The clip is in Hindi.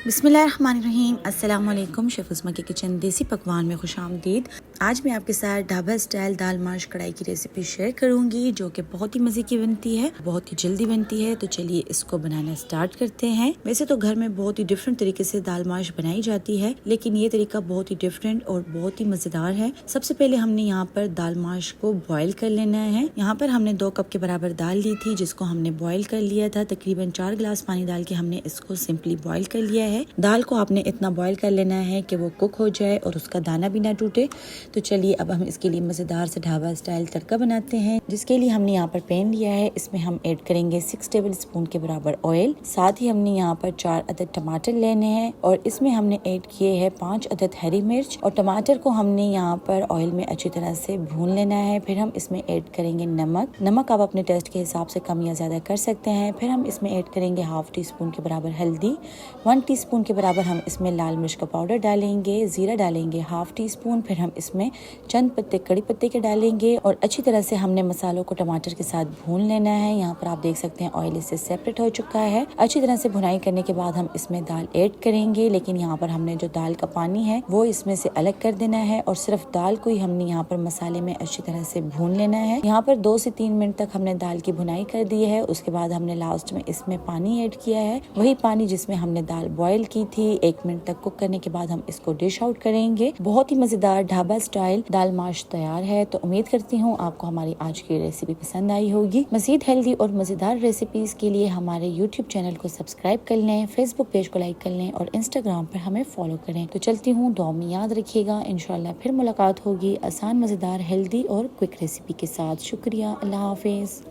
बिस्मिल्लाहिर्रहमानिर्रहीम। अस्सलाम वालेकुम। शेफ़ उस्मा के किचन देसी पकवान में खुशामदीद। आज मैं आपके साथ ढाबा स्टाइल दाल माश कढ़ाई की रेसिपी शेयर करूंगी जो कि बहुत ही मज़े की बनती है, बहुत ही जल्दी बनती है। तो चलिए इसको बनाना स्टार्ट करते हैं। वैसे तो घर में बहुत ही डिफरेंट तरीके से दाल माश बनाई जाती है, लेकिन ये तरीका बहुत ही डिफरेंट और बहुत ही मज़ेदार है। सबसे पहले हमने यहाँ पर दाल माश को बॉयल कर लेना है। यहाँ पर हमने 2 कप के बराबर दाल ली थी, जिसको हमने बॉयल कर लिया था। तकरीबन 4 गिलास पानी डाल के हमने इसको सिंपली बॉयल कर लिया है। दाल को आपने इतना बॉयल कर लेना है कि वो कुक हो जाए और उसका दाना भी ना टूटे। तो चलिए अब हम इसके लिए मज़ेदार से ढाबा स्टाइल तड़का बनाते हैं, जिसके लिए हमने यहाँ पर पैन लिया है। इसमें हम ऐड करेंगे 6 टेबल स्पून के बराबर ऑयल। साथ ही हमने यहाँ पर 4 अदद टमाटर लेने हैं और इसमें हमने ऐड किए हैं 5 अदद हरी मिर्च। और टमाटर को हमने यहाँ पर ऑयल में अच्छी तरह से भून लेना है। फिर हम इसमें ऐड करेंगे नमक आप अपने टेस्ट के हिसाब से कम या ज्यादा कर सकते हैं। फिर हम इसमें ऐड करेंगे हाफ टी स्पून के बराबर हल्दी, 1 टीस्पून के बराबर हम इसमें लाल मिर्च का पाउडर डालेंगे, जीरा डालेंगे हाफ टी स्पून। फिर हम इसमें चंद पत्ते कड़ी पत्ते के डालेंगे और अच्छी तरह से हमने मसालों को टमाटर के साथ भून लेना है। यहाँ पर आप देख सकते हैं ऑयल इससे सेपरेट हो चुका है। अच्छी तरह से भुनाई करने के बाद हम इसमें दाल ऐड करेंगे, लेकिन यहाँ पर हमने जो दाल का पानी है वो इसमें से अलग कर देना है और सिर्फ दाल को ही हमने यहाँ पर मसाले में अच्छी तरह से भून लेना है। यहाँ पर 2 से 3 मिनट तक हमने दाल की भुनाई कर दी है। उसके बाद हमने लास्ट में इसमें पानी ऐड किया है, वही पानी जिसमें हमने दाल बॉयल की थी। 1 मिनट तक कुक करने के बाद हम इसको डिश आउट करेंगे। बहुत ही मजेदार ढाबा स्टाइल दाल माश तैयार है। तो उम्मीद करती हूँ आपको हमारी आज की रेसिपी पसंद आई होगी। मजीद हेल्दी और मजेदार रेसिपीज के लिए हमारे यूट्यूब चैनल को सब्सक्राइब कर लें, फेसबुक पेज को लाइक कर लें और इंस्टाग्राम पर हमें फॉलो करें। तो चलती हूँ, दुआ में याद रखिएगा। इंशाल्लाह फिर मुलाकात होगी आसान, मजेदार, हेल्दी और क्विक रेसिपी के साथ। शुक्रिया। अल्लाह हाफिज।